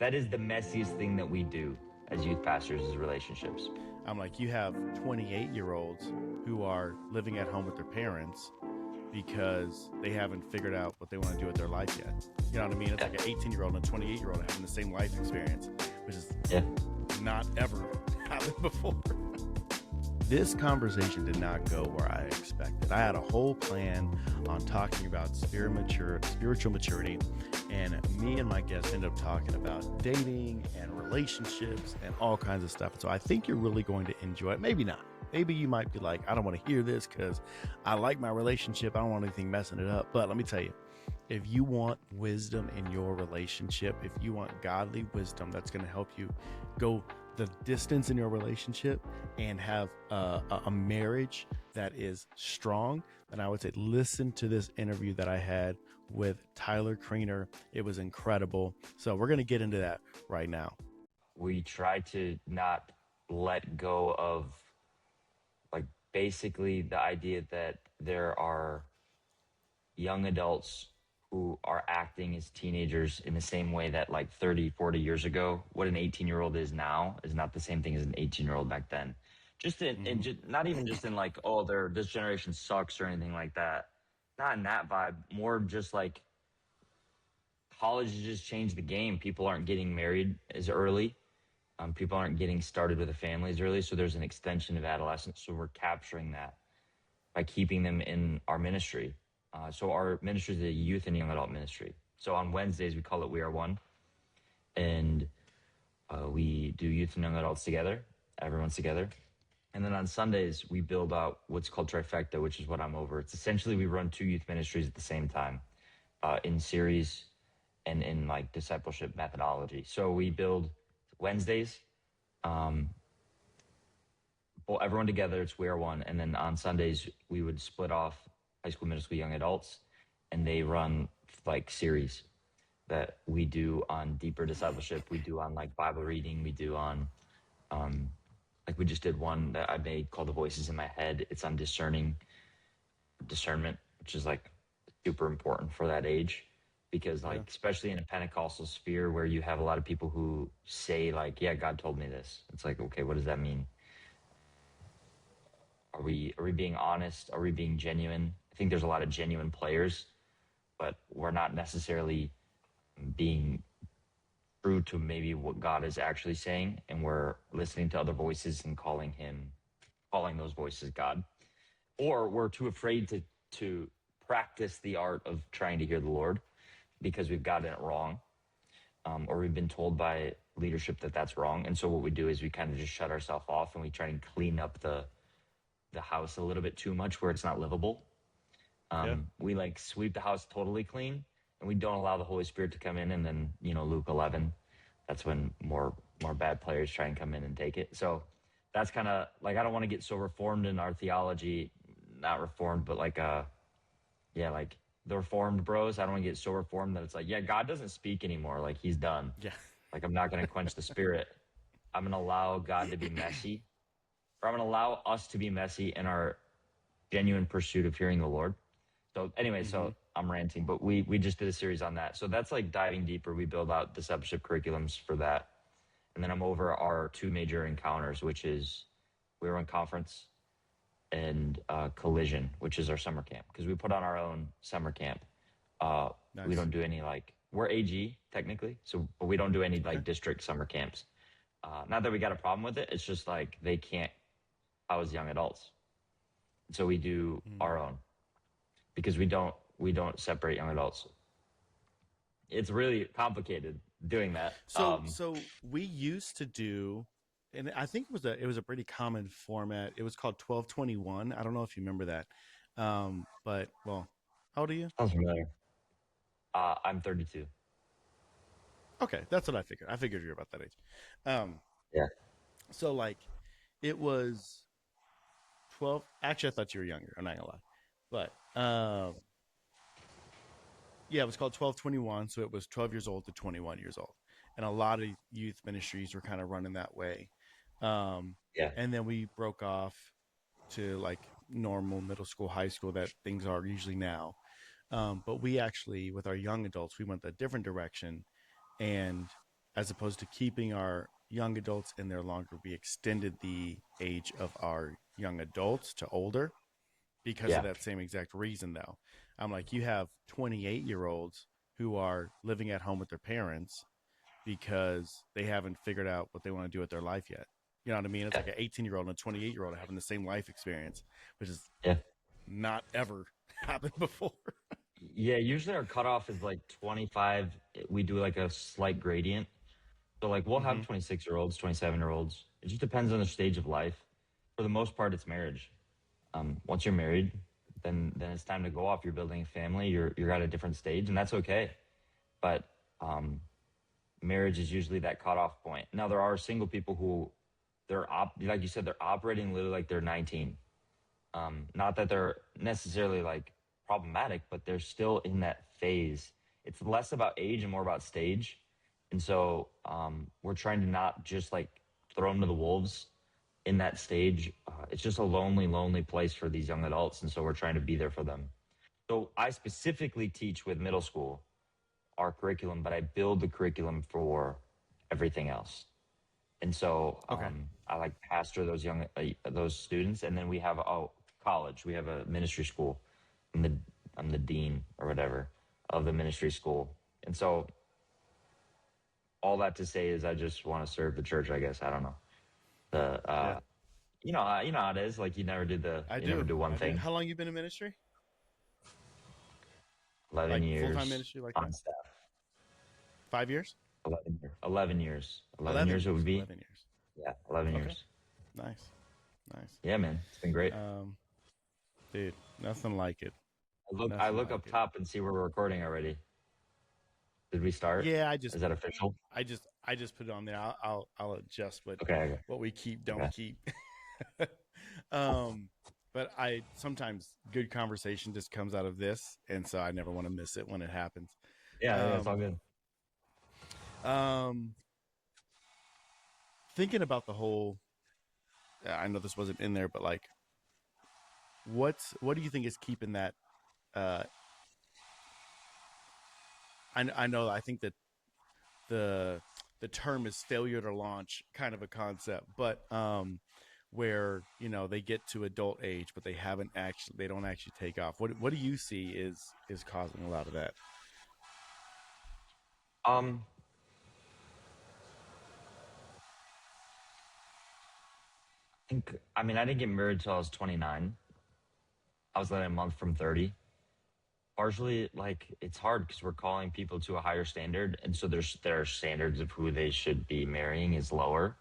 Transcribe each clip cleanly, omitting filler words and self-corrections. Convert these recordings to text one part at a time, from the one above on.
that is the messiest thing that we do as youth pastors is relationships. I'm like, you have 28-year-olds who are living at home with their parents because they haven't figured out what they want to do with their life yet. You know what I mean? It's like an 18-year-old and a 28-year-old having the same life experience, which is not ever happened before. This conversation did not go where I expected. I had a whole plan on talking about spiritual maturity, and me and my guests ended up talking about dating and relationships and all kinds of stuff. So I think you're really going to enjoy it. Maybe not. Maybe you might be like, I don't want to hear this because I like my relationship. I don't want anything messing it up. But let me tell you, if you want wisdom in your relationship, if you want godly wisdom that's going to help you go the distance in your relationship and have a marriage that is strong, then I would say listen to this interview that I had with Tyler Creener. It was incredible. So we're going to get into that right now. We try to not let go of like basically the idea that there are young adults who are acting as teenagers in the same way that like 30, 40 years ago, what an 18-year-old is now is not the same thing as an 18-year-old back then. Just in just, not even just in like, oh, this generation sucks or anything like that. Not in that vibe. More just like college has just changed the game. People aren't getting married as early. People aren't getting started with a family as early. So there's an extension of adolescence. So we're capturing that by keeping them in our ministry. So our ministry is a youth and young adult ministry. So on Wednesdays, we call it We Are One. And we do youth and young adults together. Everyone's together. And then on Sundays, we build out what's called Trifecta, which is what I'm over. It's essentially we run two youth ministries at the same time in series and in like discipleship methodology. So we build Wednesdays, everyone together, it's We Are One. And then on Sundays, we would split off high school, middle school, young adults, and they run like series that we do on deeper discipleship. We do on like Bible reading. We do on, like we just did one that I made called The Voices in My Head. It's on discernment, which is like super important for that age. Because like, especially in a Pentecostal sphere where you have a lot of people who say like, yeah, God told me this. It's like, okay, what does that mean? Are we being honest? Are we being genuine? I think there's a lot of genuine players, but we're not necessarily being true to maybe what God is actually saying. And we're listening to other voices and calling those voices God. Or we're too afraid to practice the art of trying to hear the Lord because we've gotten it wrong. Or we've been told by leadership that that's wrong. And so what we do is we kind of just shut ourselves off and we try and clean up the house a little bit too much where it's not livable. We like sweep the house totally clean and we don't allow the Holy Spirit to come in. And then, Luke 11, that's when more bad players try and come in and take it. So that's kind of like, I don't want to get so reformed in our theology, not reformed, but like, like the reformed bros. I don't want to get so reformed that it's like, yeah, God doesn't speak anymore. Like he's done. Yeah. Like I'm not going to quench the spirit. I'm going to allow God to be messy. Or I'm going to allow us to be messy in our genuine pursuit of hearing the Lord. So anyway, so I'm ranting, but we just did a series on that. So that's like diving deeper. We build out discipleship curriculums for that. And then I'm over our two major encounters, which is We Were in Conference and Collision, which is our summer camp. Because we put on our own summer camp. Nice. We don't do any we're AG technically, but we don't do any district summer camps. Not that we got a problem with it. It's just like they can't house young adults. So we do our own because we don't separate young adults. It's really complicated doing that. So we used to do, and I think it was a pretty common format. It was called 1221. I don't know if you remember that. But how old are you? Sounds familiar. I'm 32. Okay, that's what I figured. I figured you're about that age. Yeah. So it was 12. Actually, I thought you were younger. I'm not gonna lie, but it was called 1221. So it was 12 years old to 21 years old, and a lot of youth ministries were kind of running that way. And then we broke off to normal middle school, high school that things are usually now. But we actually, with our young adults, we went a different direction, and as opposed to keeping our young adults in there longer. We extended the age of our young adults to older because of Yeah. that same exact reason, though. I'm like, you have 28-year-olds who are living at home with their parents because they haven't figured out what they want to do with their life yet. You know what I mean? It's Yeah. like an 18-year-old and a 28-year-old having the same life experience, which is Yeah. not ever happened before. Yeah. Usually our cutoff is like 25. We do like a slight gradient. So like we'll have Mm-hmm. 26-year-olds, 27-year-olds. It just depends on the stage of life. For the most part, it's marriage. Once you're married, then it's time to go off. You're building a family. You're at a different stage, and that's okay. But um, marriage is usually that cutoff point. Now there are single people who like you said, they're operating literally like they're 19. Not that they're necessarily like problematic, but they're still in that phase. It's less about age and more about stage. And so we're trying to not just like throw them to the wolves in that stage. It's just a lonely, lonely place for these young adults. And so we're trying to be there for them. So I specifically teach with middle school our curriculum, but I build the curriculum for everything else. And so Okay. I like pastor those students, and then we have college. We have a ministry school. I'm the I'm the dean or whatever of the ministry school, and so all that to say is I just want to serve the church. I guess I don't know the Yeah, you know how it is. Like I you never do. do one I do. thing. How long you been in ministry? 11 Like full-time years ministry like that? on staff. 5 years? 11 years. 11 11 years it years. would be. 11 years. Yeah, 11 Okay. years. Nice. Nice. Yeah, man, it's been great. Um, dude, nothing like it. I Nothing look like up it. top and see we're recording already. Did we start? Yeah, Is that official? I just put it on there. I'll adjust Okay, okay, what we keep, don't okay. keep. um, but I sometimes good conversation just comes out of this, and so I never want to miss it when it happens. Yeah, yeah, it's all Um, good. um, thinking about the whole, I know this wasn't in there, but like, what do you think is keeping that? Uh, I know I think that the the term is failure to launch kind of a concept, but where they get to adult age, but they don't actually take off. What do you see is causing a lot of that? Um, I mean, I didn't get married till I was 29. I was like a month from 30. Partially, like it's hard because we're calling people to a higher standard, and so their standards of who they should be marrying is lower,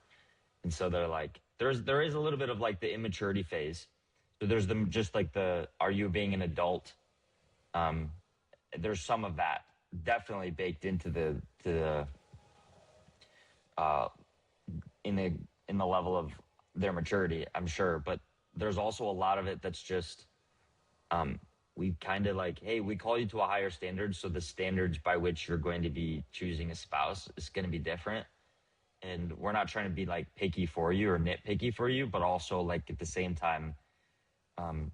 and so they're like there is a little bit of like the immaturity phase. So there's them just like the are you being an adult? Um, there's some of that definitely baked into the uh, in the in the level of their maturity, I'm sure. But there's also a lot of it that's just um, we kind of like, hey, we call you to a higher standard, so the standards by which you're going to be choosing a spouse is going to be different. And we're not trying to be like picky for you or nitpicky for you, but also like at the same time,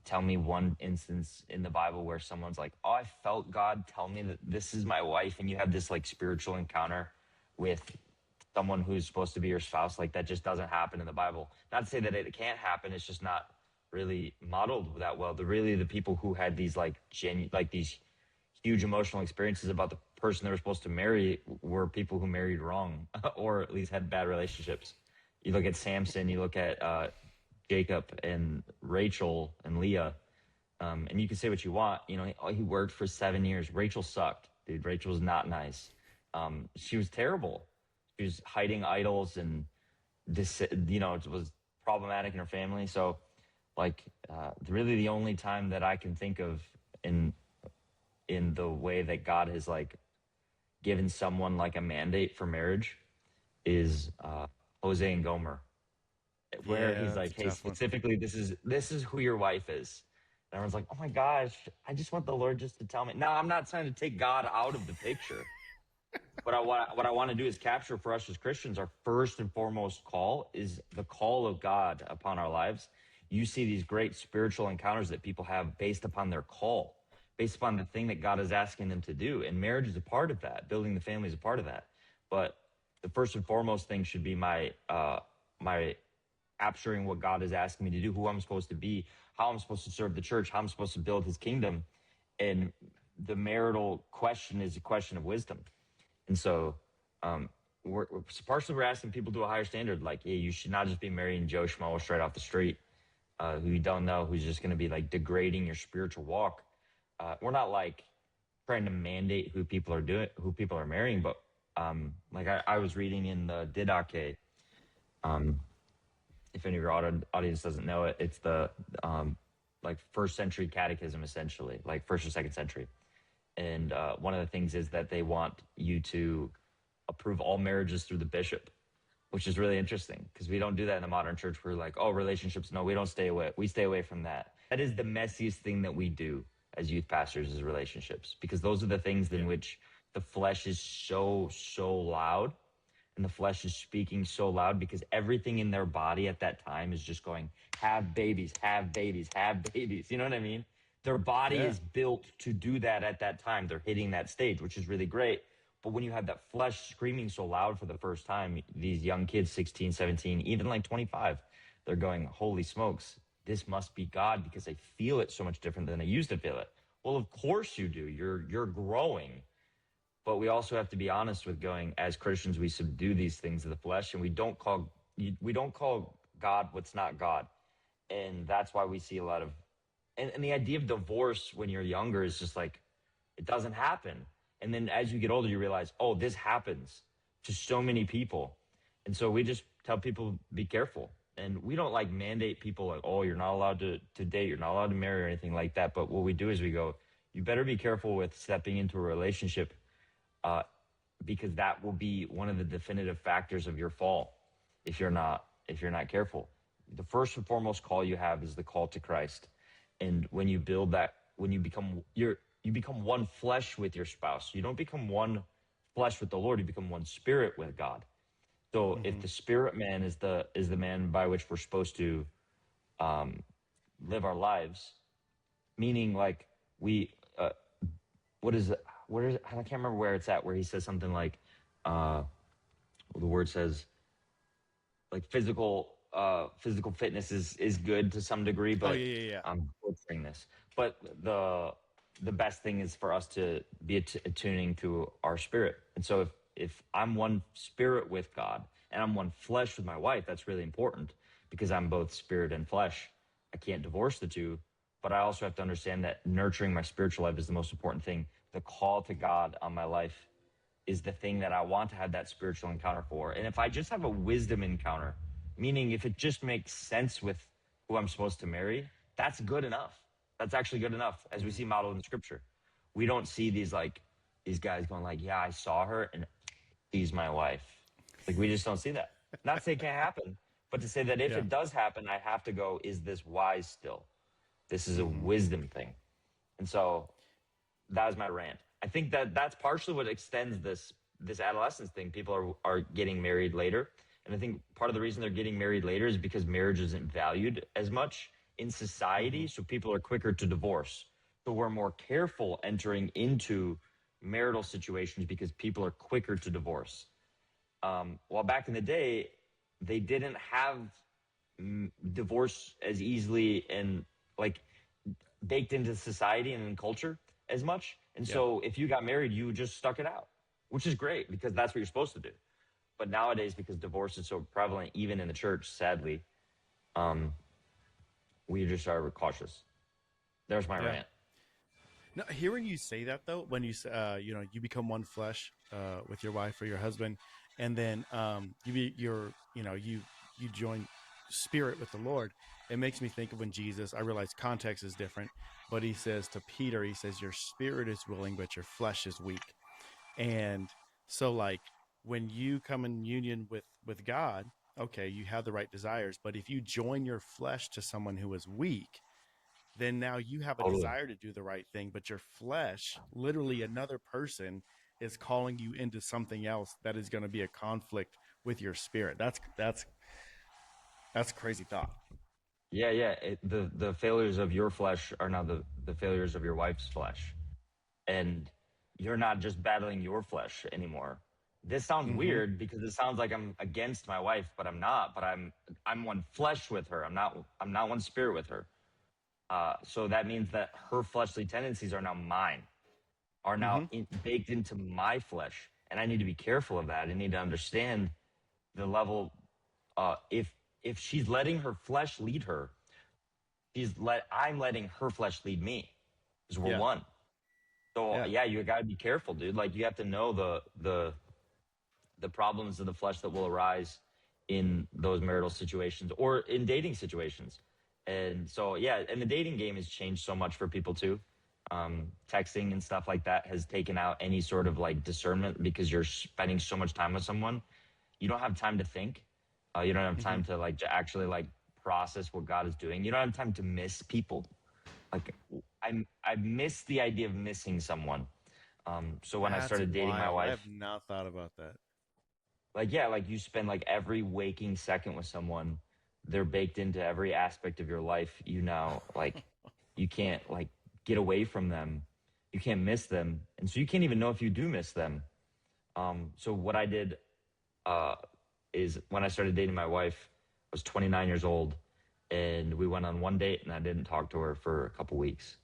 tell me one instance in the Bible where someone's like, oh, I felt God tell me that this is my wife, and you have this like spiritual encounter with someone who's supposed to be your spouse. Like that just doesn't happen in the Bible. Not to say that it can't happen, it's just not really modeled that well. The people who had these like like these huge emotional experiences about the person they were supposed to marry were people who married wrong or at least had bad relationships. You look at Samson, you look at Jacob and Rachel and Leah, and you can say what you want. You know, he worked for 7 years. Rachel sucked, dude. Rachel was not nice. She was terrible. She was hiding idols and this, it was problematic in her family. So, like, really, the only time that I can think of in the way that God has like given someone like a mandate for marriage is Jose and Gomer, where Yeah, he's that's a like, "Hey, tough one. specifically, this is who your wife is." And everyone's like, "Oh my gosh, I just want the Lord just to tell me." No, I'm not trying to take God out of the picture. What I want to do is capture for us as Christians, our first and foremost call is the call of God upon our lives. You see these great spiritual encounters that people have based upon their call, based upon the thing that God is asking them to do, and marriage is a part of that. Building the family is a part of that, but the first and foremost thing should be my capturing what God is asking me to do, who I'm supposed to be, how I'm supposed to serve the church, how I'm supposed to build His kingdom. And the marital question is a question of wisdom. And so, partially we're asking people to a higher standard. Like, hey, you should not just be marrying Joe Schmo straight off the street, who you don't know, who's just going to be like degrading your spiritual walk. We're not like trying to mandate who people are marrying, but like I was reading in the Didache. If any of your audience doesn't know it, it's the like first century catechism, essentially, like first or second century. And one of the things is that they want you to approve all marriages through the bishop, which is really interesting because we don't do that in the modern church. We're like, oh, relationships. No, we don't stay away. We stay away from that. That is the messiest thing that we do as youth pastors is relationships, because those are the things in which the flesh is so loud, and the flesh is speaking so loud because everything in their body at that time is just going, have babies, have babies, have babies. You know what I mean? Their body Yeah. is built to do that at that time. They're hitting that stage, which is really great. But when you have that flesh screaming so loud for the first time, these young kids, 16, 17, even like 25, they're going, holy smokes, this must be God because I feel it so much different than I used to feel it. Well, of course you do. You're growing. But we also have to be honest with going, as Christians, we subdue these things of the flesh, and we don't call God what's not God. And that's why we see a lot of, and the idea of divorce when you're younger is just like, it doesn't happen. And then as you get older, you realize, oh, this happens to so many people. And so we just tell people, be careful. And we don't like mandate people like, oh, you're not allowed to date, you're not allowed to marry or anything like that. But what we do is we go, you better be careful with stepping into a relationship, uh, because that will be one of the definitive factors of your fall if you're not careful. The first and foremost call you have is the call to Christ. And when you build that, when you become one flesh with your spouse. You don't become one flesh with the Lord, you become one spirit with God. So if Mm-hmm. the spirit man is the man by which we're supposed to um, live our lives, meaning like we what is it? Where is it? I can't remember where it's at. Where he says something like, uh, the word says like physical fitness is good to some degree, Oh but yeah, yeah, yeah. I'm butchering this. But the best thing is for us to be attuning to our spirit. And so if I'm one spirit with God and I'm one flesh with my wife, that's really important because I'm both spirit and flesh. I can't divorce the two, but I also have to understand that nurturing my spiritual life is the most important thing. The call to God on my life is the thing that I want to have that spiritual encounter for. And if I just have a wisdom encounter, meaning if it just makes sense with who I'm supposed to marry, that's good enough. That's actually good enough, as we Mm-hmm. see modeled in scripture. We don't see these guys going like, yeah, I saw her and she's my wife. Like we just don't see that. Not to say it can't happen, but to say that if Yeah. it does happen, I have to go, is this wise still? This is a Mm-hmm. wisdom thing. And so that was my rant. I think that that's partially what extends this adolescence thing. People are getting married later, and I think part of the reason they're getting married later is because marriage isn't valued as much in Mm-hmm. society. So people are quicker to divorce. So we're more careful entering into marital situations because people are quicker to divorce. While back in the day, they didn't have divorce as easily and like baked into society and in culture as much. And Yeah. so if you got married, you just stuck it out, which is great because that's what you're supposed to do. But nowadays, because divorce is so prevalent, even in the church, sadly, um, we just are cautious. There's my Yeah. rant. Now, hearing you say that though, when you become one flesh with your wife or your husband, and then you join spirit with the Lord. It makes me think of when Jesus. I realize context is different, but he says to Peter, he says, "Your spirit is willing, but your flesh is weak." And so, like when you come in union with God, okay, you have the right desires, but if you join your flesh to someone who is weak, then now you have a Totally. desire to do the right thing, but your flesh, literally another person, is calling you into something else that is going to be a conflict with your spirit. That's a crazy thought. Yeah, yeah. The failures of your flesh are now the failures of your wife's flesh, and you're not just battling your flesh anymore. this sounds Mm-hmm. weird because it sounds like I'm against my wife, but I'm not. But I'm one flesh with her. I'm not one spirit with her. So that means that her fleshly tendencies are now mine, are now Mm-hmm. baked into my flesh, and I need to be careful of that. I need to understand the level. If she's letting her flesh lead her, I'm letting her flesh lead me, because we're Yeah. one. So Yeah. yeah, you got to be careful, dude. Like, you have to know the problems of the flesh that will arise in those marital situations or in dating situations. And so, yeah, and the dating game has changed so much for people too. Texting and stuff like that has taken out any sort of like discernment, because you're spending so much time with someone. You don't have time to think. You don't have Mm-hmm. time to like to actually like process what God is doing. You don't have time to miss people. Like, I miss the idea of missing someone. So when I That's started dating my wild. I wife, have not thought about that. like, yeah, like, you spend like every waking second with someone. They're baked into every aspect of your life. You now, like, you can't like get away from them. You can't miss them, and so you can't even know if you do miss them. So what I did, uh, is when I started dating my wife, I was 29 years old, and we went on one date, and I didn't talk to her for a couple weeks.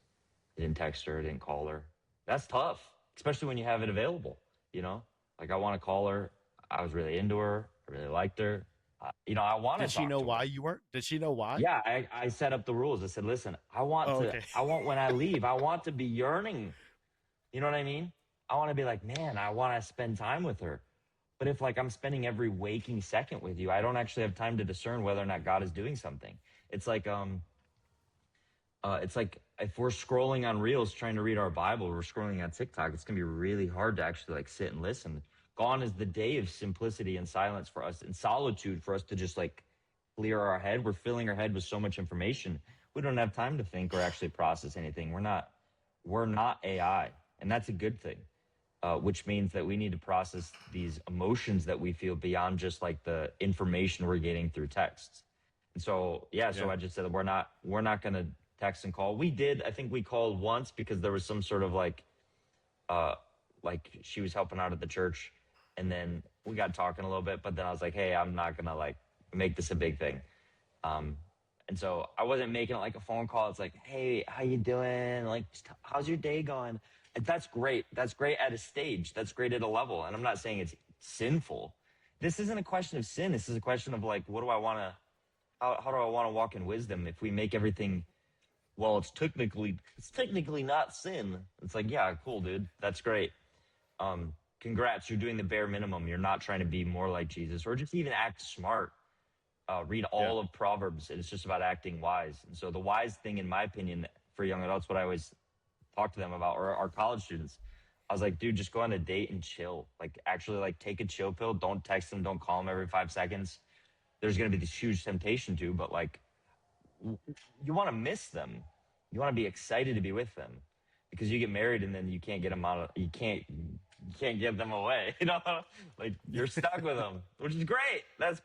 I didn't text her, I didn't call her. That's tough, especially when you have it available. You know, like, I want to call her. I was really into her. I really liked her. I want to Did she talk know to her. why you weren't? Did she know why? Yeah, I set up the rules. I said, listen, Oh, okay. I want, when I leave, I want to be yearning. You know what I mean? I want to be like, man, I want to spend time with her. But if, like, I'm spending every waking second with you, I don't actually have time to discern whether or not God is doing something. It's like, it's like if we're scrolling on Reels trying to read our Bible, we're scrolling on TikTok, it's gonna be really hard to actually like sit and listen. Gone is the day of simplicity and silence for us, and solitude for us to just like clear our head. We're filling our head with so much information. We don't have time to think or actually process anything. We're not AI, and that's a good thing. Which means that we need to process these emotions that we feel beyond just like the information we're getting through texts. And so, yeah, so Yeah. I just said we're not going to text and call. We did, I think we called once because there was some sort of uh like she was helping out at the church, and then we got talking a little bit, but then I was like, "Hey, I'm not going to like make this a big thing." Um and so I wasn't making it like a phone call. It's like, "Hey, how you doing? Like, how's your day going?" And that's great. That's great at a stage. That's great at a level. And I'm not saying it's sinful. This isn't a question of sin. This is a question of like, what do I want to how do I want to walk in wisdom? If we make everything, well, it's technically not sin. It's like, yeah, cool, dude. That's great. Congrats, you're doing the bare minimum. You're not trying to be more like Jesus or just even act smart. Read Yeah. all of Proverbs, and it's just about acting wise. And so the wise thing, in my opinion, for young adults, what I always talk to them about, or our college students, I was like, dude, just go on a date and chill. Like, actually, like, take a chill pill. Don't text them. Don't call them every 5 seconds. There's going to be this huge temptation to, but like, you want to miss them. You want to be excited to be with them, because you get married and then you can't get them out of, you can't give them away. Like, you're stuck with them, which is great. That's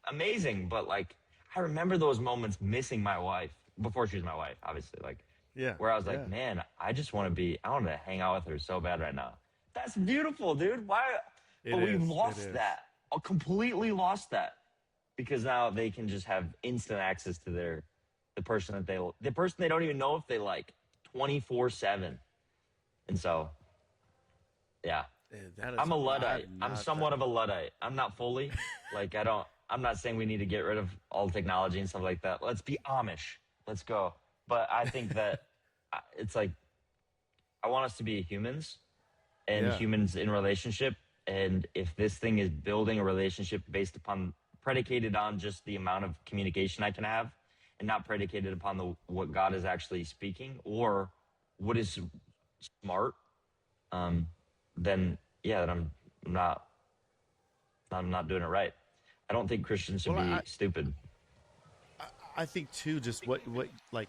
amazing. But like, I remember those moments missing my wife before she was my wife, obviously. Like, Yeah. where I was like, Yeah. man, I want to hang out with her so bad right now. That's beautiful, dude. Why? It But we've is. It lost is. that. Completely lost that, because now they can just have instant access to the person they don't even know if they like, 24/7. And so, yeah, That is. I'm a I've Luddite. I'm not. somewhat of a Luddite. I'm not fully, like, I'm not saying we need to get rid of all technology and stuff like that. Let's be Amish. Let's go. But I think that, it's like, I want us to be humans, and Yeah. humans in relationship. And if this thing is building a relationship predicated on just the amount of communication I can have, and not predicated upon what God is actually speaking, or what is smart, um, then yeah, then not, I'm not doing it right. I don't think Christians should Well, be stupid. I I think too. Just what like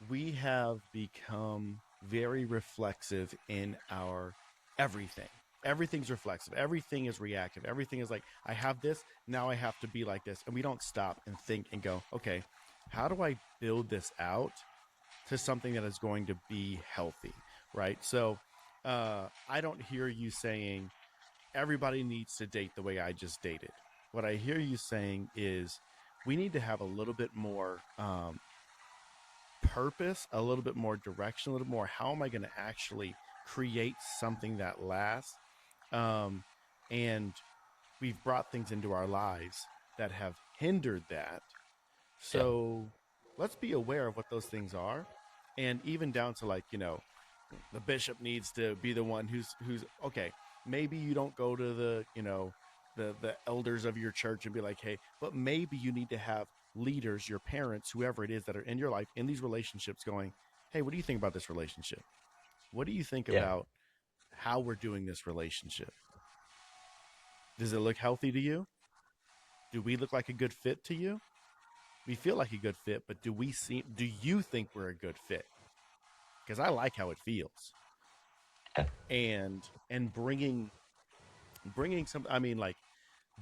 we have become very reflexive in our everything. Everything's reflexive. Everything is reactive. Everything is like, I have this, now I have to be like this. And we don't stop and think and go, okay, how do I build this out to something that is going to be healthy? Right. So I don't hear you saying, everybody needs to date the way I just dated. What I hear you saying is we need to have a little bit more purpose, a little bit more direction, a little more. How am I going to actually create something that lasts? Um, and we've brought things into our lives that have hindered that. Yeah. So let's be aware of what those things are. And even down to like, the bishop needs to be the one who's okay. Maybe you don't go to the elders of your church and be like, hey, but maybe you need to have leaders, your parents, whoever it is that are in your life in these relationships going, hey, what do you think about this relationship? What do you think Yeah. about how we're doing this relationship? Does it look healthy to you? Do we look like a good fit to you? We feel like a good fit, but do you think we're a good fit? Because I like how it feels. Yeah. And bringing some, I mean, like,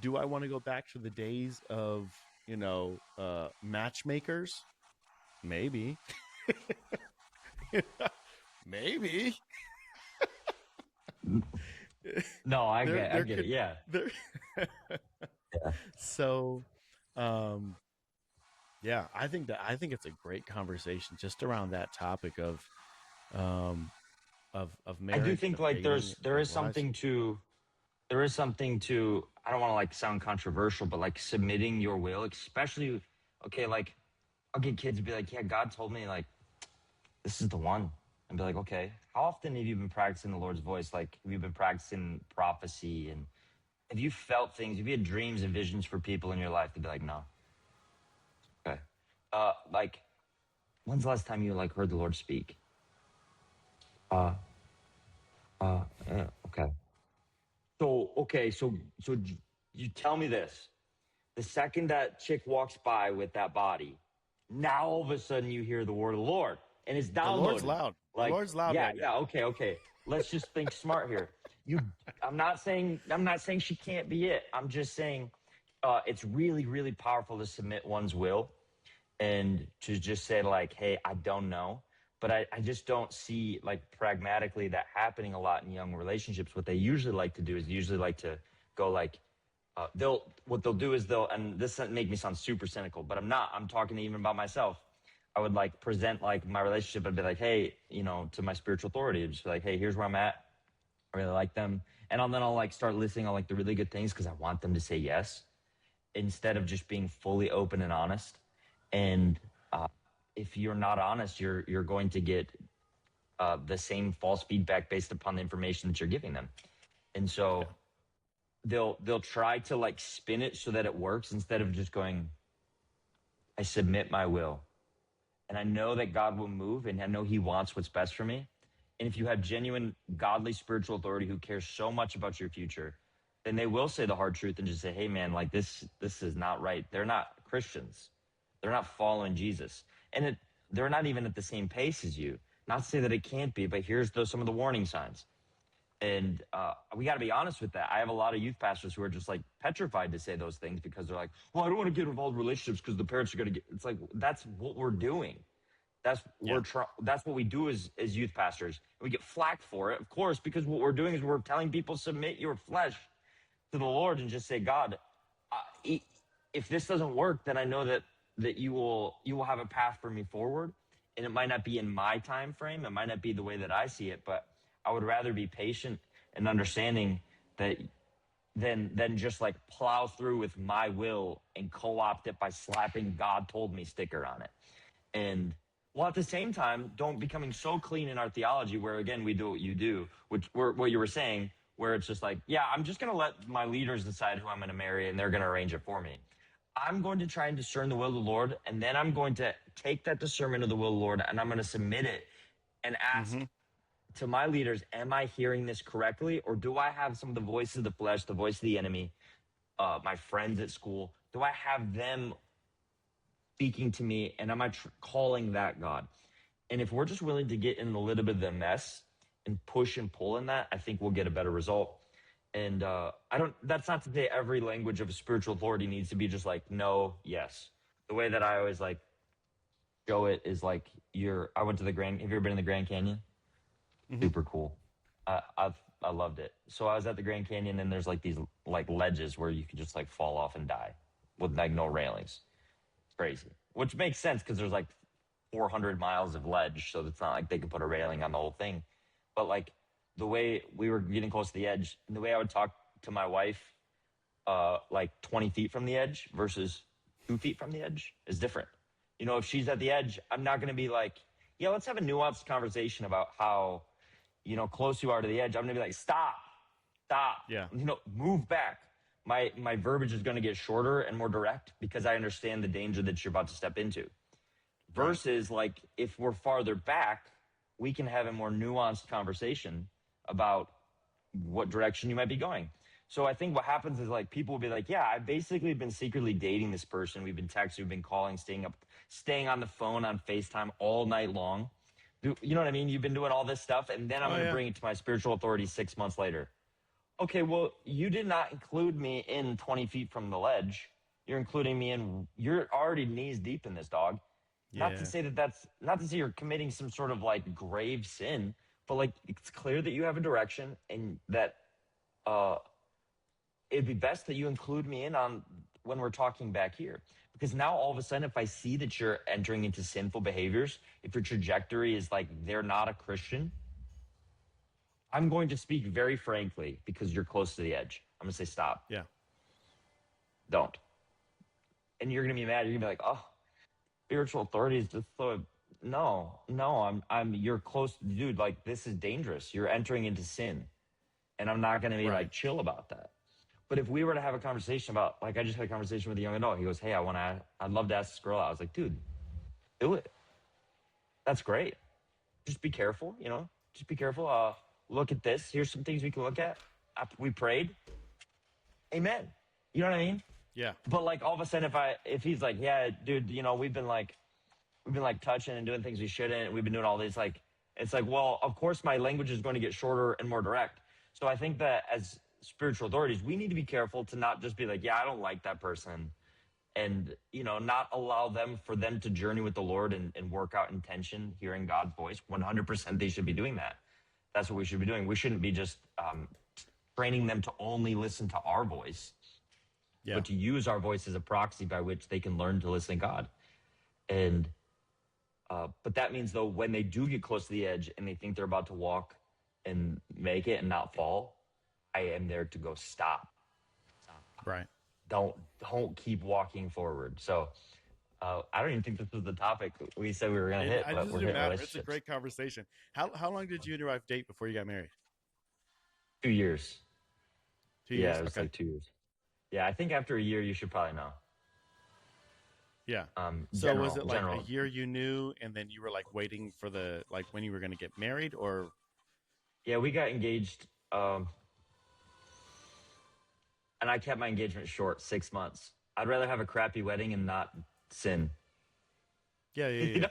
do I want to go back to the days of, matchmakers? Maybe. Maybe. No, I there get it. could Yeah. there Yeah. so um yeah, I think it's a great conversation just around that topic um of I do marriage, think of like dating, there of is lives. something to I don't want to like sound controversial, but like submitting your will, especially okay, like I'll get kids to be like, yeah, God told me like this is the one. And be like, okay, how often have you been practicing the Lord's voice? Like, have you been practicing prophecy? And have you felt things? Have you had dreams and visions for people in your life? To be like, no. Okay. Like, when's the last time you like heard the Lord speak? Uh, yeah, okay. So you tell me this. The second that chick walks by with that body, now all of a sudden you hear the word of the Lord and it's The Lord's downloaded. loud. The Like, Lord's loud yeah, right yeah, now. okay. Let's just think smart here. You I'm not saying she can't be it. I'm just saying it's really, really powerful to submit one's will and to just say like, hey, I don't know. But I just don't see like pragmatically that happening a lot in young relationships. What they usually like to do is usually like to go like, they'll do is and this doesn't make me sound super cynical, but I'm not. I'm talking even about myself. I would like present like my relationship and be like, hey, to my spiritual authority, just be like, hey, here's where I'm at. I really like them, and then I'll like start listing all like the really good things because I want them to say yes instead of just being fully open and honest. And if you're not honest, you're going to get the same false feedback based upon the information that you're giving them. And so Yeah. they'll try to like spin it so that it works instead of just going, I submit my will. And I know that God will move and I know he wants what's best for me. And if you have genuine godly spiritual authority who cares so much about your future, then they will say the hard truth and just say, hey man, like this is not right. They're not Christians. They're not following Jesus. And they're not even at the same pace as you. Not to say that it can't be, but here's some of the warning signs. And we got to be honest with that. I have a lot of youth pastors who are just like petrified to say those things because they're like, well, I don't want to get involved in relationships because the parents are going to get. It's like that's what we're doing. Yeah. That's what we do as youth pastors. And we get flack for it, of course, because what we're doing is we're telling people submit your flesh to the Lord and just say, God, if this doesn't work, then I know that you will have a path for me forward, and it might not be in my time frame. It might not be the way that I see it, but I would rather be patient and understanding that than just like plow through with my will and co-opt it by slapping God told me sticker on it. And while at the same time, don't becoming so clean in our theology where again we do what you do, what you were saying, where it's just like, yeah, I'm just gonna let my leaders decide who I'm gonna marry and they're gonna arrange it for me. I'm going to try and discern the will of the Lord, and then I'm going to take that discernment of the will of the Lord and I'm going to submit it and ask Mm-hmm. to my leaders, am I hearing this correctly? Or do I have some of the voices of the flesh, the voice of the enemy, my friends at school? Do I have them speaking to me? And am I calling that God? And if we're just willing to get in a little bit of the mess and push and pull in that, I think we'll get a better result. And that's not to say every language of a spiritual authority needs to be just like, no, yes. The way that I always like show it is like I went to have you ever been in the Grand Canyon? Mm-hmm. Super cool. I've I loved it. So I was at the Grand Canyon, and there's like these like ledges where you could just like fall off and die with like no railings. It's crazy, which makes sense because there's like 400 miles of ledge, so it's not like they could put a railing on the whole thing. But like the way we were getting close to the edge, and the way I would talk to my wife, like 20 feet from the edge versus 2 feet from the edge is different. You know, if she's at the edge, I'm not going to be like, yeah, let's have a nuanced conversation about how, you know, close you are to the edge. I'm going to be like, stop, Yeah. you know, move back. My verbiage is going to get shorter and more direct because I understand the danger that you're about to step into. Versus like if we're farther back, we can have a more nuanced conversation about what direction you might be going. So I think what happens is like people will be like, yeah, I've basically been secretly dating this person. We've been texting, we've been calling, staying on the phone on FaceTime all night long. You know what I mean? You've been doing all this stuff, and then I'm going to bring it to my spiritual authority 6 months later. Okay, well, you did not include me in 20 feet from the ledge. You're including me in, you're already knees deep in this, dog. Not to say that that's not to say you're committing some sort of like grave sin, but like it's clear that you have a direction and that uh it'd be best that you include me in on when we're talking back here. Because now all of a sudden, if I see that you're entering into sinful behaviors, if your trajectory is like they're not a Christian, I'm going to speak very frankly because you're close to the edge. I'm gonna say stop. Yeah. Don't. And you're gonna be mad. You're gonna be like, oh, spiritual authorities just so no, I'm you're close, dude. Like this is dangerous. You're entering into sin, and I'm not gonna be like chill about that. But if we were to have a conversation about, like, I just had a conversation with a young adult. He goes, "Hey, I'd love to ask this girl out." I was like, "Dude, do it. That's great. Just be careful, you know. Just be careful. Look at this. Here's some things we can look at. After we prayed, amen. You know what I mean? Yeah. But like all of a sudden, if he's like, yeah, dude, you know, we've been like touching and doing things we shouldn't. We've been doing all these like, it's like, well, of course my language is going to get shorter and more direct. So I think that as spiritual authorities, we need to be careful to not just be like, yeah, I don't like that person. And, you know, not allow them for them to journey with the Lord and work out intention, hearing God's voice. 100% they should be doing that. That's what we should be doing. We shouldn't be just training them to only listen to our voice, but to use our voice as a proxy by which they can learn to listen to God. And, but that means though, when they do get close to the edge and they think they're about to walk and make it and not fall, I am there to go stop. Right. Don't keep walking forward. So I don't even think this was the topic we said we were going to hit, but we're hitting relationships. It's a great conversation. How long did you and your wife date before you got married? 2 years. 2 years. Yeah, it was like 2 years. Yeah, I think after a year you should probably know. Yeah. So was it like a year you knew, and then you were like waiting for the like when you were going to get married, or? Yeah, we got engaged, and I kept my engagement short, 6 months. I'd rather have a crappy wedding and not sin. Yeah. You know?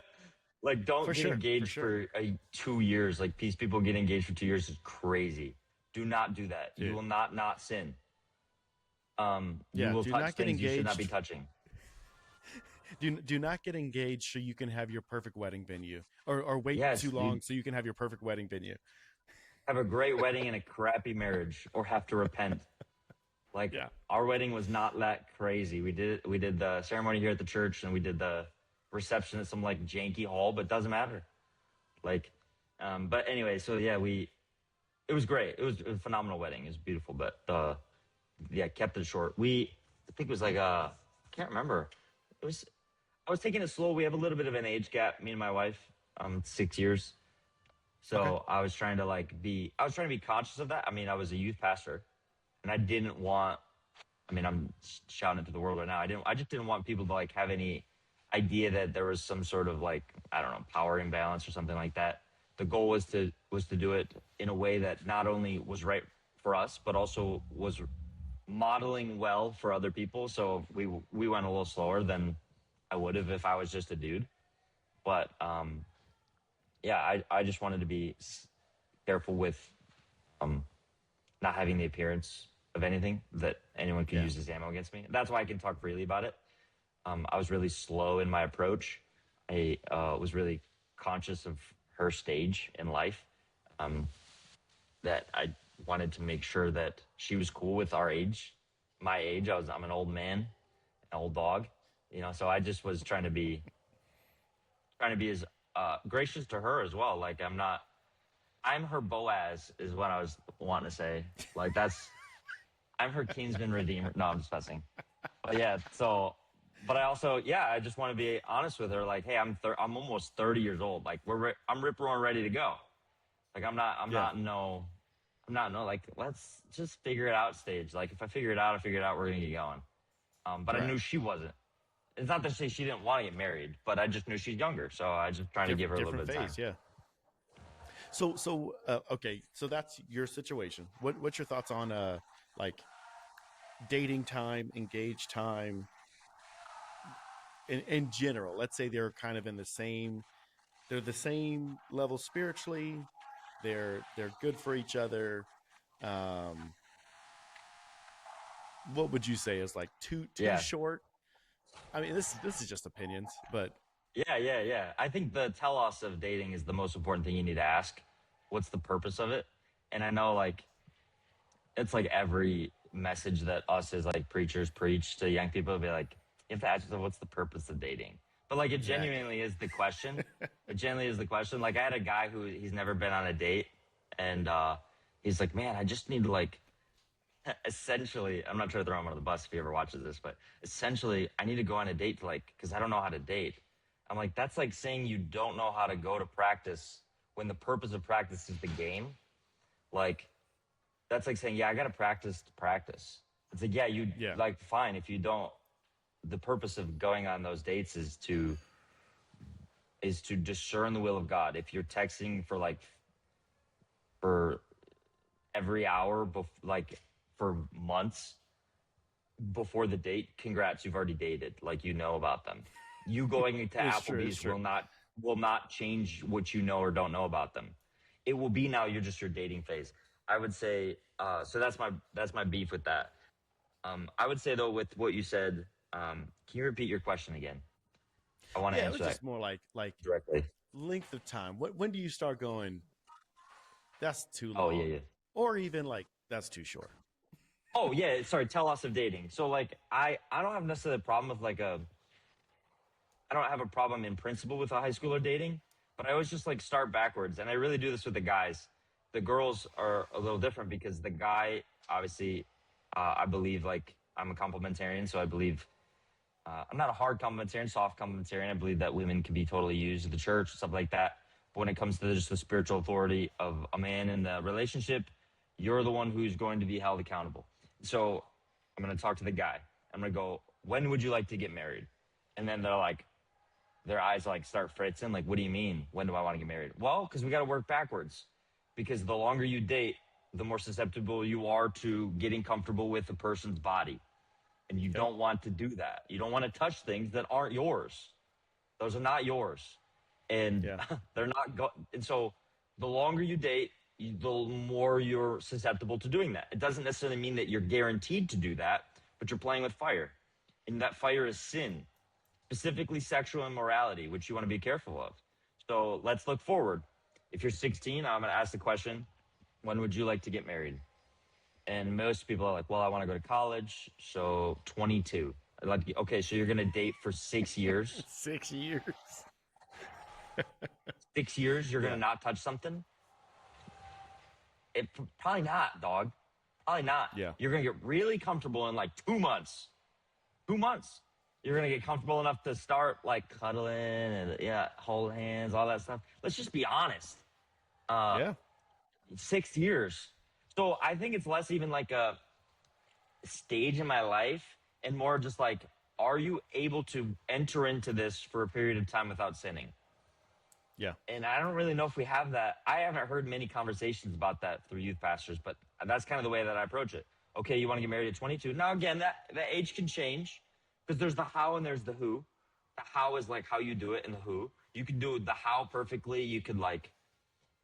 Like, don't get engaged for 2 years. Like, people get engaged for 2 years is crazy. Do not do that. Dude. You will not sin. You will touch things you should not be touching. Do not get engaged so you can have your perfect wedding venue, or wait too long so you can have your perfect wedding venue. Have a great wedding and a crappy marriage, or have to repent. Like our wedding was not that crazy. We did the ceremony here at the church, and we did the reception at some like janky hall, but it doesn't matter. Like, but anyway, so yeah, it was great. It was a phenomenal wedding. It was beautiful, but kept it short. I think it was like I can't remember. I was taking it slow. We have a little bit of an age gap, me and my wife, 6 years. So I was trying to be conscious of that. I mean, I was a youth pastor, and I didn't want, I mean, I'm shouting it to the world right now. I just didn't want people to like have any idea that there was some sort of like, I don't know, power imbalance or something like that. The goal was to do it in a way that not only was right for us, but also was modeling well for other people. So we went a little slower than I would have if I was just a dude. But I just wanted to be careful with not having the appearance of anything that anyone could use as ammo against me. That's why I can talk freely about it. I was really slow in my approach. I was really conscious of her stage in life. That wanted to make sure that she was cool with our age, my age. I'm an old man, an old dog, So I just was trying to be as gracious to her as well. Like I'm her Boaz is what I was wanting to say. Like I'm her kinsman redeemer. No, I'm just messing. But yeah, but I also, I just want to be honest with her. Like, hey, I'm almost 30 years old. Like I'm rip roaring ready to go. Like Yeah. I'm not no, like, let's just figure it out stage. Like if I figure it out, we're going to get going. But I Right. knew she wasn't. It's not to say she didn't want to get married, but I just knew she's younger. So I just trying to give her a little Different bit of time. phase. Yeah. Okay. So that's your situation. What's your thoughts on like dating time, engage time, in general? Let's say they're kind of in they're the same level spiritually. They're good for each other. Um, what would you say is like too Yeah. short? I mean, this is just opinions, but Yeah. I think the telos of dating is the most important thing you need to ask. What's the purpose of it? And I know, like, it's like every message that us as like preachers preach to young people be like, you have to ask yourself, what's the purpose of dating? But like, it exactly. genuinely is the question. It genuinely is the question. Like, I had a guy who he's never been on a date, and he's like, man, I just need to like, essentially, I'm not trying to throw him under the bus if he ever watches this, but essentially, I need to go on a date to like, because I don't know how to date. I'm like, that's like saying you don't know how to go to practice when the purpose of practice is the game. Like, that's like saying, yeah, I got to practice to practice. It's like, yeah, you Yeah. like, fine. If you don't, the purpose of going on those dates is to discern the will of God. If you're texting for like, for every hour, like for months before the date, congrats, you've already dated. Like, about them. You going to It's true. It's Applebee's true. will not change what you know or don't know about them. It will be now you're just your dating phase. I would say, so that's my beef with that. I would say though, with what you said, can you repeat your question again? I want to Yeah, it was answer that just more like directly. length of time. When do you start going? That's too Oh yeah, long, yeah. or even like that's too short. Oh yeah. Sorry. Tell us of dating. So like, I don't have necessarily a problem with like I don't have a problem in principle with a high schooler dating, but I always just like start backwards. And I really do this with the guys. The girls are a little different because the guy, obviously, I believe, like, I'm a complementarian. So I believe, I'm not a hard complementarian, soft complementarian. I believe that women can be totally used in the church, stuff like that. But when it comes to just the spiritual authority of a man in the relationship, you're the one who's going to be held accountable. So I'm going to talk to the guy. I'm going to go, when would you like to get married? And then they're like, their eyes like start fritzing. Like, what do you mean? When do I want to get married? Well, because we got to work backwards. Because the longer you date, the more susceptible you are to getting comfortable with a person's body. And you Okay. don't want to do that. You don't want to touch things that aren't yours. Those are not yours. And Yeah. they're not and so the longer you date, the more you're susceptible to doing that. It doesn't necessarily mean that you're guaranteed to do that, but you're playing with fire. And that fire is sin, specifically sexual immorality, which you want to be careful of. So let's look forward. If you're 16, I'm going to ask the question, when would you like to get married? And most people are like, well, I want to go to college. So 22. Like, okay, so you're going to date for 6 years. 6 years. 6 years, you're going Yeah. to not touch something? It probably not, dog. Probably not. Yeah. You're going to get really comfortable in like 2 months. 2 months. You're going to get comfortable enough to start like cuddling and, hold hands, all that stuff. Let's just be honest. Uh, Yeah. 6 years. So I think it's less even like a stage in my life and more just like, are you able to enter into this for a period of time without sinning? Yeah. And I don't really know if we have that. I haven't heard many conversations about that through youth pastors, but that's kind of the way that I approach it. Okay, you want to get married at 22. Now, again, that age can change because there's the how and there's the who. The how is like how you do it, and the who. You can do the how perfectly. You could like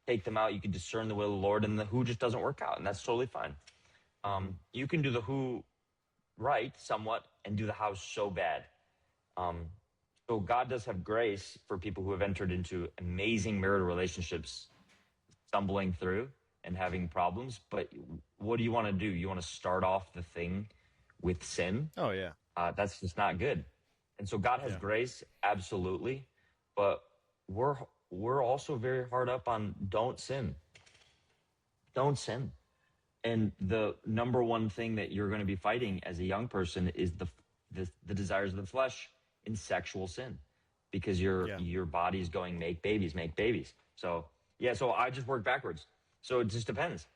take them out. You can discern the will of the Lord, and the who just doesn't work out, and that's totally fine. Hmm. You can do the who right somewhat and do the how so bad. Um, so God does have grace for people who have entered into amazing marital relationships, stumbling through, and having problems. But what do you want to do? You want to start off the thing with sin? Oh yeah. That's just not good. And so God has Yeah. grace, absolutely, but we're we're also very hard up on don't sin, don't sin. And the number one thing that you're going to be fighting as a young person is the desires of the flesh in sexual sin, because Yeah. your body's going make babies, make babies. So yeah, so I just work backwards. So it just depends.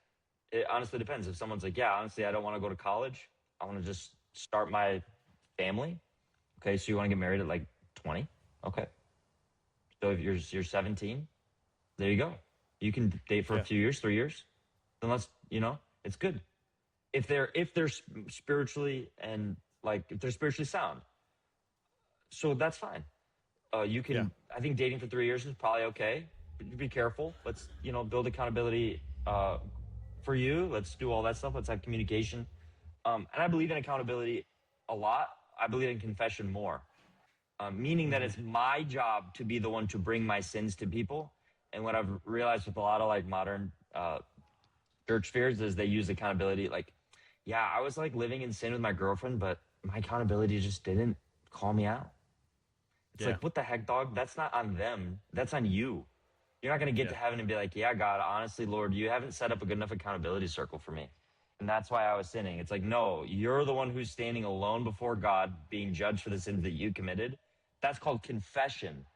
It honestly depends. If someone's like, yeah, honestly, I don't want to go to college, I want to just start my family. Okay, so you want to get married at like 20? Okay. So if you're 17, there you go. You can date for a Yeah. few years, 3 years. Then let's, it's good. If they're spiritually and like if they're spiritually sound, so that's fine. You Yeah. can. I think dating for 3 years is probably okay. But be careful. Let's build accountability for you. Let's do all that stuff. Let's have communication. And I believe in accountability a lot. I believe in confession more, meaning that Mm-hmm. it's my job to be the one to bring my sins to people. And what I've realized with a lot of like modern church fears is they use accountability. Like, yeah, I was like living in sin with my girlfriend, but my accountability just didn't call me out. It's Yeah. like, what the heck, dog? That's not on them. That's on you. You're not going to get Yeah. to heaven and be like, yeah, God, honestly, Lord, you haven't set up a good enough accountability circle for me. And that's why I was sinning. It's like, no, you're the one who's standing alone before God, being judged for the sins that you committed. That's called confession.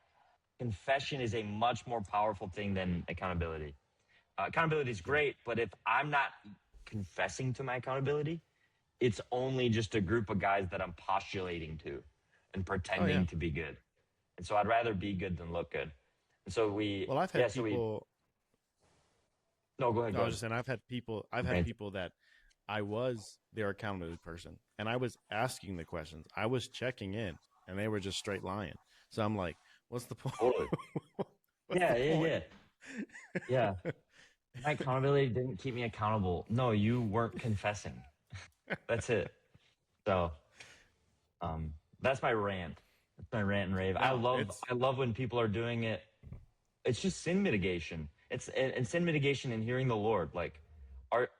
Confession is a much more powerful thing than accountability. Accountability is Yeah. great, but if I'm not confessing to my accountability, it's only just a group of guys that I'm postulating to and Oh yeah. pretending to be good. And so I'd rather be good than look good. And so Well, I've yeah, had people. no, go ahead, No, go I was ahead. just saying I've had people. I've had Right. people that I was their accountability person, and I was asking the questions. I was checking in, and they were just straight lying. So I'm like, what's the point? Totally. What's Yeah, the yeah, point? yeah. Yeah. My accountability didn't keep me accountable. No, you weren't confessing. That's it. So, um, that's my rant. That's my rant and rave. I No, love it's I love when people are doing it. It's just sin mitigation. It's and sin mitigation and hearing the Lord. Like, are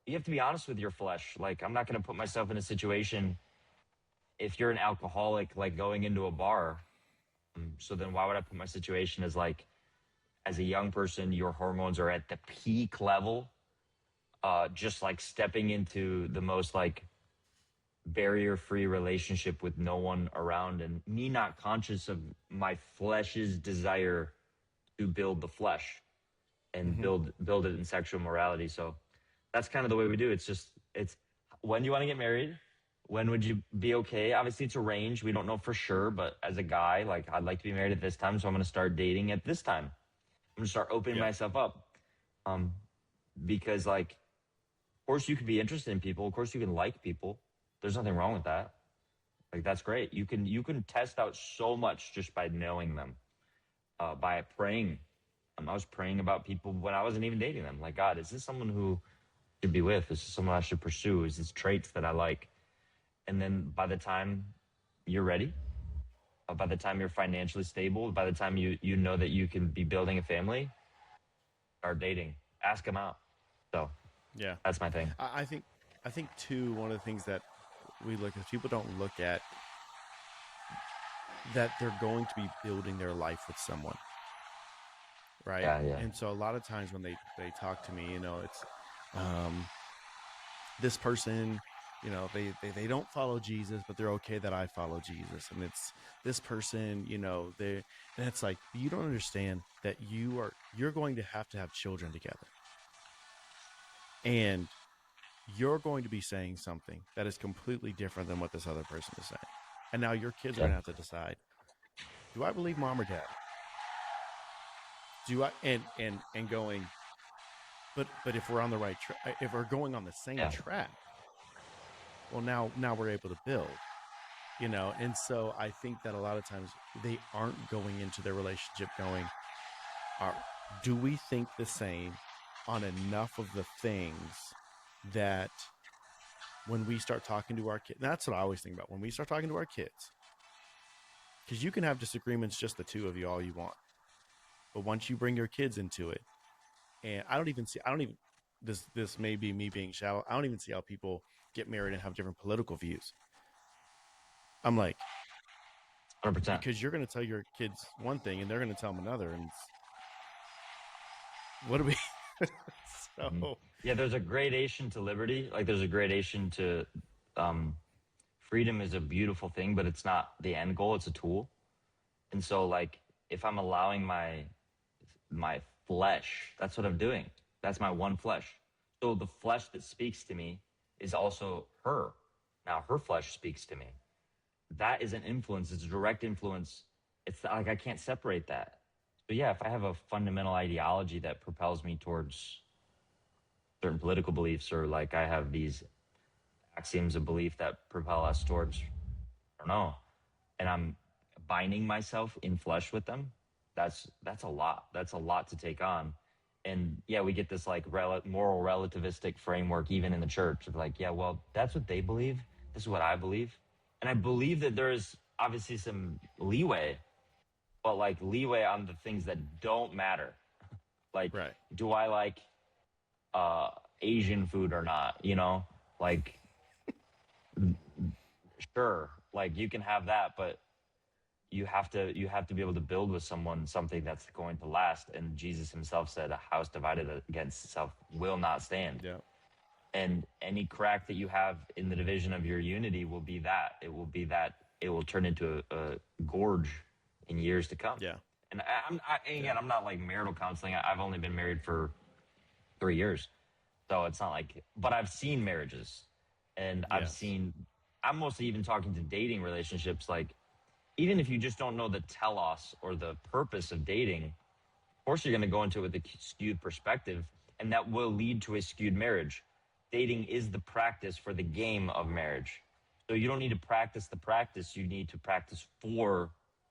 you have to be honest with your flesh. Like, I'm not going to put myself in a situation if you're an alcoholic, like going into a bar. So then, why would I put my situation as like as a young person, your hormones are at the peak level, just like stepping into the most like barrier free relationship with no one around and me not conscious of my flesh's desire to build the flesh and mm-hmm. build it in sexual morality. So that's kind of the way we do. It's when do you want to get married? When would you be okay? Obviously it's a range. We don't know for sure, but as a guy, like I'd like to be married at this time, so I'm going to start dating at this time. I'm going to start opening Yeah. myself up. Um because like of course you could be interested in people, of course you can like people. There's nothing wrong with that. Like that's great. You can test out so much just by knowing them, by praying. I was praying about people when I wasn't even dating them. Like, God, is this someone who I should be with? Is this someone I should pursue? Is this traits that I like? And then by the time you're ready, by the time you're financially stable, by the time you know that you can be building a family, start dating. Ask them out. So Yeah. that's my thing. I think too, one of the things that we look at, people don't look at that they're going to be building their life with someone, right? Yeah, yeah, And so a lot of times when they talk to me, it's um this person, they don't follow Jesus, but they're okay that I follow Jesus. And it's this person, they and it's like, you don't understand that you're going to have children together. And you're going to be saying something that is completely different than what this other person is saying. And now your kids are yeah, going to have to decide, do I believe mom or dad? Do I and going, but if we're on the right track, if we're going on the same yeah. track, well now we're able to build, and so I think that a lot of times they aren't going into their relationship going, are do we think the same on enough of the things that when we start talking to our kids, that's what I always think about when we start talking to our kids, because you can have disagreements, just the two of you, all you want, but once you bring your kids into it, and I don't even this may be me being shallow. I don't even see how people get married and have different political views. I'm like, 100%. because you're going to tell your kids one thing and they're going to tell them another, and what do we? Mhm. So Yeah, there's a gradation to liberty. Like there's a gradation to um, freedom is a beautiful thing, but it's not the end goal. It's a tool. And so, like, if I'm allowing my flesh, that's what I'm doing. That's my one flesh. So the flesh that speaks to me is also her. Now her flesh speaks to me. That is an influence. It's a direct influence. It's like I can't separate that. So yeah, if I have a fundamental ideology that propels me towards certain political beliefs, or like I have these axioms of belief that propel us towards, I don't know, and I'm binding myself in flesh with them, that's a lot. That's a lot to take on. And yeah, we get this like moral relativistic framework even in the church of like, yeah, well, that's what they believe. This is what I believe. And I believe that there is obviously some leeway, but like leeway on the things that don't matter. Like, right, do I like uh Asian food or not? You know, like sure, like you can have that, but you have to be able to build with someone something that's going to last. And Jesus himself said, a house divided against itself will not stand. yeah, And any crack that you have in the division of your unity will be that it will turn into a gorge in years to come. yeah, And yeah, again, I'm not like marital counseling. I've only been married for 3 years, so it's not like, but I've seen marriages, and yes, I'm mostly even talking to dating relationships. Like, even if you just don't know the telos or the purpose of dating, of course you're going to go into it with a skewed perspective, and that will lead to a skewed marriage. Dating is the practice for the game of marriage. So you don't need to practice the practice, you need to practice for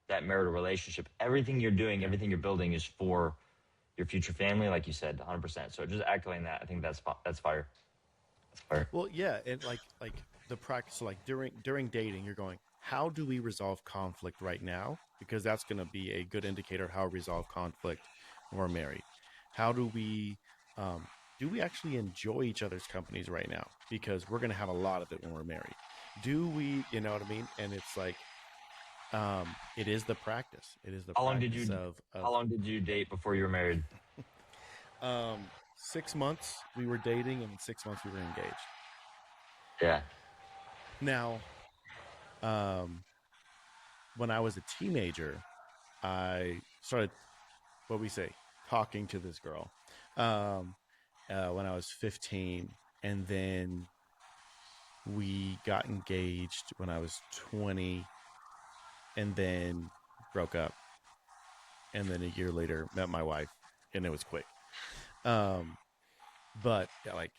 that marital relationship. Everything you're doing, yeah. everything you're building is for your future family, like you said, 100%. So just echoing that, I think that's fire. That's fire. Well, yeah, and like the practice, so like during dating, you're going, how do we resolve conflict right now? Because that's going to be a good indicator of how we resolve conflict when we're married. How do we actually enjoy each other's companies right now? Because we're going to have a lot of it when we're married. Do we, you know what I mean? And it's like, it is the practice. It is the How long did you practice how of long did you date before you were married? 6 months we were dating, and 6 months we were engaged. Yeah. Now, um, when I was a teenager, I started what we say talking to this girl when I was 15, and then we got engaged when I was 20, and then broke up, and then a year later met my wife, and it was quick. Um, but yeah, like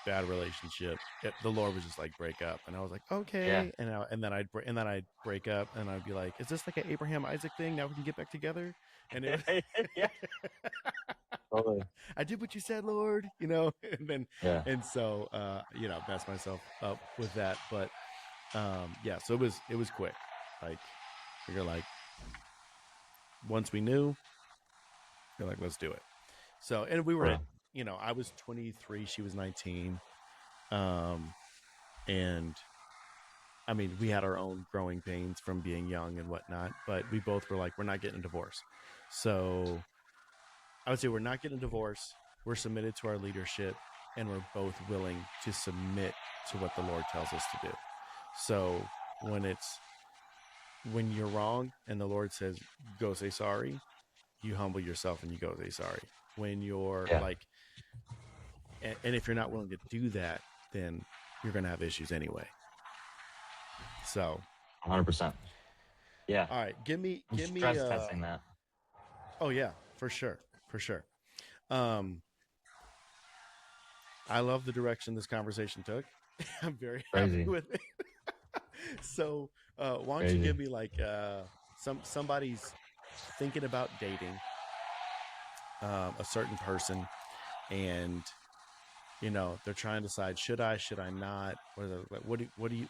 bad relationship. The Lord was just like break up, and I was like Yeah. okay, and then I'd break up, and I'd be like, is this like an Abraham Isaac thing? Now we can get back together, and it. Yeah. Totally. I did what you said, Lord, and then Yeah. and so messed myself up with that, but yeah, so it was quick, like you're like once we knew, you're like let's do it. So and we were, Right. I was 23, she was 19, um, and I mean, we had our own growing pains from being young and whatnot, but we both were like, we're not getting a divorce. So I would say we're not getting a divorce. We're submitted to our leadership, and we're both willing to submit to what the Lord tells us to do. So when you're wrong and the Lord says, go say sorry, you humble yourself and you go say sorry. When you're Yeah. like, and if you're not willing to do that, then you're going to have issues anyway. So, 100%. Yeah. all right, I'm stress testing that. oh yeah, for sure. For sure. Um, I love the direction this conversation took. I'm very happy Crazy. with it. So, why don't you Crazy. give me like somebody's thinking about dating a certain person, and they're trying to decide, should I not?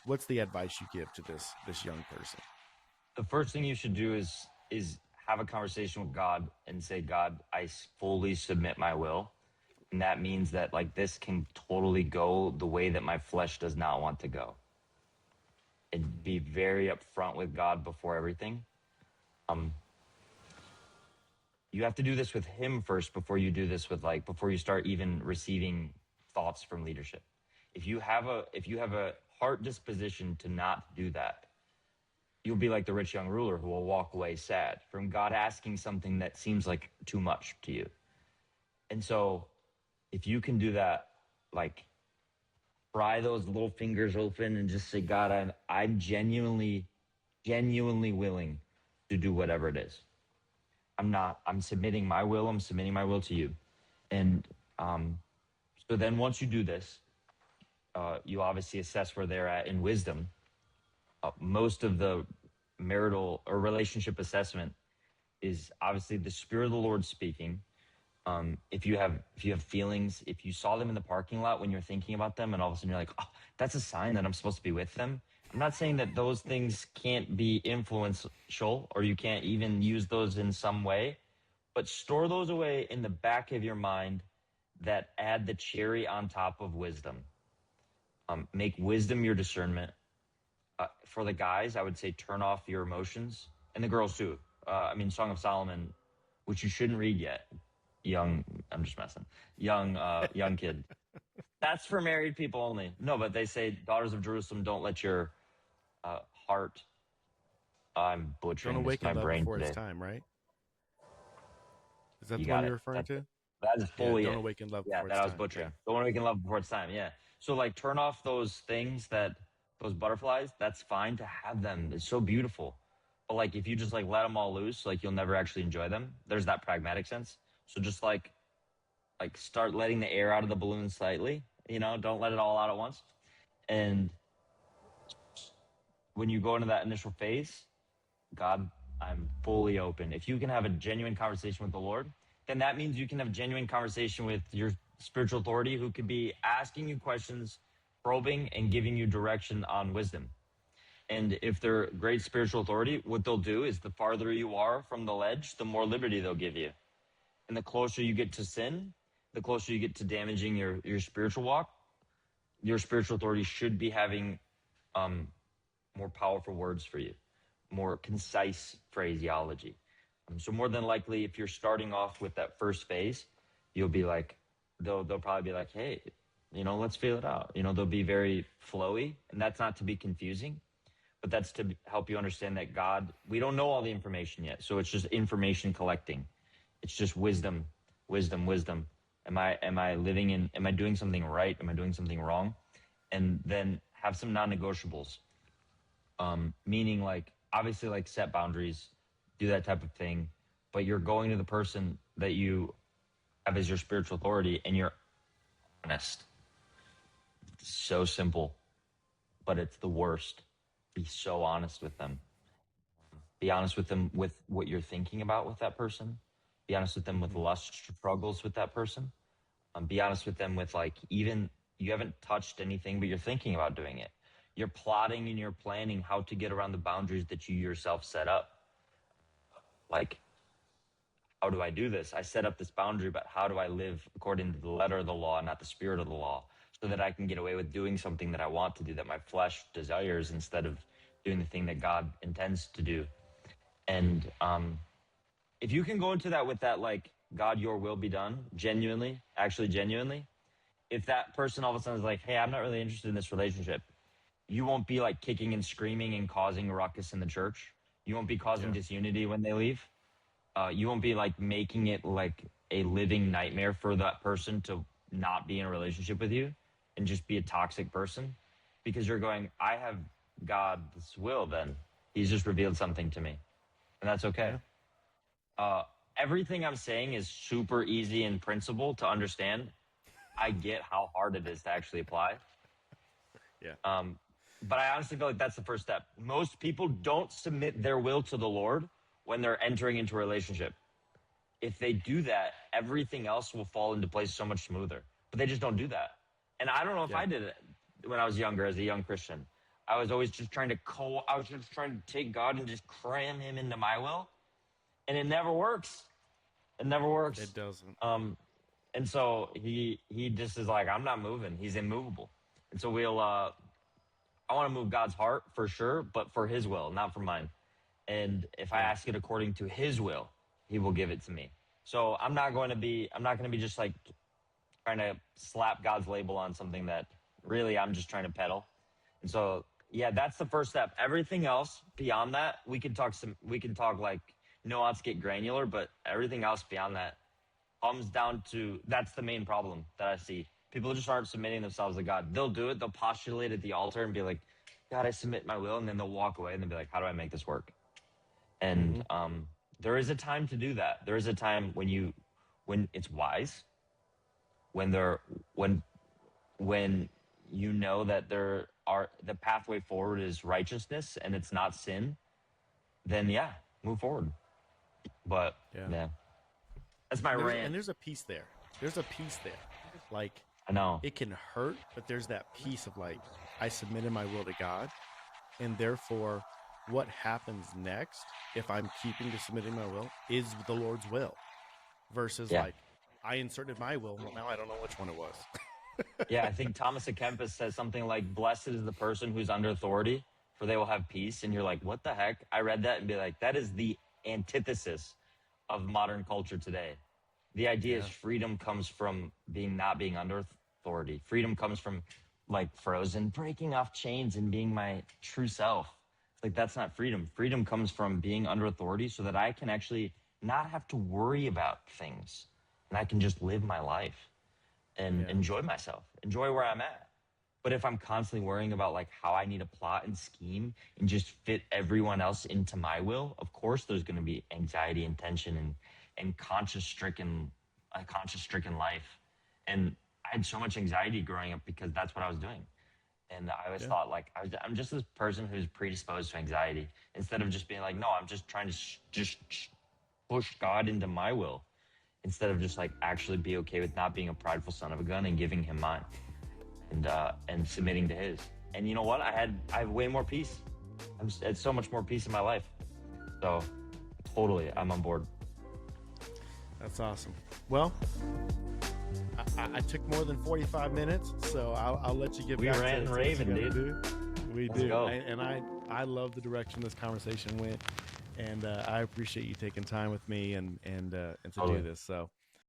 What's the advice you give to this young person? The first thing you should do is have a conversation with God and say, God, fully submit my will. And that means that like this can totally go the way that my flesh does not want to go. And be very upfront with God before everything. You have to do this with him first before you do this with like before you start even receiving thoughts from leadership. If you have a heart disposition to not do that, you'll be like the rich young ruler who will walk away sad from God asking something that seems like too much to you. And so if you can do that, like pry those little fingers open and just say, God, I'm genuinely willing to do whatever it is. I'm submitting my will. I'm submitting my will to you. And so then once you do this, you obviously assess where they're at in wisdom. Most of the marital or relationship assessment is obviously the Spirit of the Lord speaking. If you have feelings, if you saw them in the parking lot when you're thinking about them, and all of a sudden you're like, oh, that's a sign that I'm supposed to be with them. I'm not saying that those things can't be influential or you can't even use those in some way, but store those away in the back of your mind that add the cherry on top of wisdom. Make wisdom your discernment. For the guys, I would say turn off your emotions, and the girls too. Song of Solomon, which you shouldn't read yet. I'm just messing. Young kid. That's for married people only. No, but they say, daughters of Jerusalem, don't let your heart. I'm Don't butchering this. awaken My love brain before its today. time, right? Is that You the one got you're it. referring to? That is Yeah, fully don't it. awaken love Yeah, before that its I was time. butchering. Yeah. Don't want to make love before it's time. Yeah. So like turn off those things those butterflies. That's fine to have them. It's so beautiful. But like if you just like let them all loose, like you'll never actually enjoy them. There's that pragmatic sense. So just like start letting the air out of the balloon slightly. Don't let it all out at once. And when you go into that initial phase, God, I'm fully open. If you can have a genuine conversation with the Lord, then that means you can have genuine conversation with your spiritual authority who could be asking you questions, probing, and giving you direction on wisdom. And if they're great spiritual authority, what they'll do is the farther you are from the ledge, the more liberty they'll give you. And the closer you get to sin, the closer you get to damaging your spiritual walk, your spiritual authority should be having more powerful words for you, more concise phraseology. So more than likely, if you're starting off with that first phase, you'll be like, they'll probably be like, hey, let's feel it out. They'll be very flowy, and that's not to be confusing, but that's to help you understand that God, we don't know all the information yet. So it's just information collecting. It's just wisdom, wisdom, wisdom. Am I doing something right? Am I doing something wrong? And then have some non-negotiables. Meaning like obviously like set boundaries, do that type of thing, but you're going to the person that you have as your spiritual authority and you're honest. It's so simple, but it's the worst. Be so honest with them. Be honest with them with what you're thinking about with that person. Be honest with them with lust struggles with that person. Be honest with them with like even you haven't touched anything, but you're thinking about doing it. You're plotting and you're planning how to get around the boundaries that you yourself set up. Like, how do I do this? I set up this boundary, but how do I live according to the letter of the law, not the spirit of the law, so that I can get away with doing something that I want to do, that my flesh desires, instead of doing the thing that God intends to do. And if you can go into that with that, like, God, your will be done, genuinely, actually genuinely, if that person all of a sudden is like, hey, I'm not really interested in this relationship, you won't be like kicking and screaming and causing a ruckus in the church. You won't be causing disunity when they leave. You won't be like making it like a living nightmare for that person to not be in a relationship with you and just be a toxic person, because you're going, I have God's will then. He's just revealed something to me, and that's okay. Everything I'm saying is super easy in principle to understand. I get how hard it is to actually apply. Yeah. But I honestly feel like that's the first step. Most people don't submit their will to the Lord when they're entering into a relationship. If they do that, everything else will fall into place so much smoother. But they just don't do that. And I don't know if I did it when I was younger as a young Christian. I was always just trying to take God and just cram him into my will. And it never works. It never works. It doesn't. And so he just is like, I'm not moving. He's immovable. And so I want to move God's heart for sure, but for his will, not for mine. And if I Yeah. ask it according to his will, he will give it to me. So I'm not going to be just like trying to slap God's label on something that really I'm just trying to peddle. And so, yeah, that's the first step. Everything else beyond that, we can talk like, no, let's get granular, but everything else beyond that comes down to, that's the main problem that I see. People just aren't submitting themselves to God. They'll do it. They'll postulate at the altar and be like, God, I submit my will. And then they'll walk away and they'll be like, how do I make this work? And Mm-hmm. there is a time to do that. There is a time when it's wise, when there, when you know that the pathway forward is righteousness and it's not sin, then yeah, move forward. But Yeah. yeah, that's my rant. There's a piece there. There's a piece there. Like, I know. it can hurt, but there's that piece of like, I submitted my will to God, and therefore what happens next, if I'm keeping to submitting my will, is the Lord's will. Versus Yeah. like, I inserted my will, well, now I don't know which one it was. Yeah, I think Thomas A. Kempis says something like, blessed is the person who's under authority, for they will have peace. And you're like, what the heck? I read that and be like, that is the antithesis of modern culture today. The idea is Yeah. freedom comes from not being under authority. Freedom comes from like Frozen, breaking off chains and being my true self. It's like, that's not freedom. Freedom comes from being under authority so that I can actually not have to worry about things and I can just live my life and Yeah. enjoy myself, enjoy where I'm at. But if I'm constantly worrying about like how I need to plot and scheme and just fit everyone else into my will, of course there's going to be anxiety and tension and a conscious stricken life. And I had so much anxiety growing up because that's what I was doing. And I always Yeah. thought like I'm just this person who's predisposed to anxiety instead of just being like, no, I'm just trying to push God into my will instead of just like actually be okay with not being a prideful son of a gun and giving him mine and submitting to his. And you know what? I have way more peace. Had so much more peace in my life. So totally, I'm on board. That's awesome. Well, I took more than 45 minutes, so I'll let you get We back rant to and what you raving, gotta dude. do. We Let's do. go. And I love the direction this conversation went, and I appreciate you taking time with me and to Totally. do this. So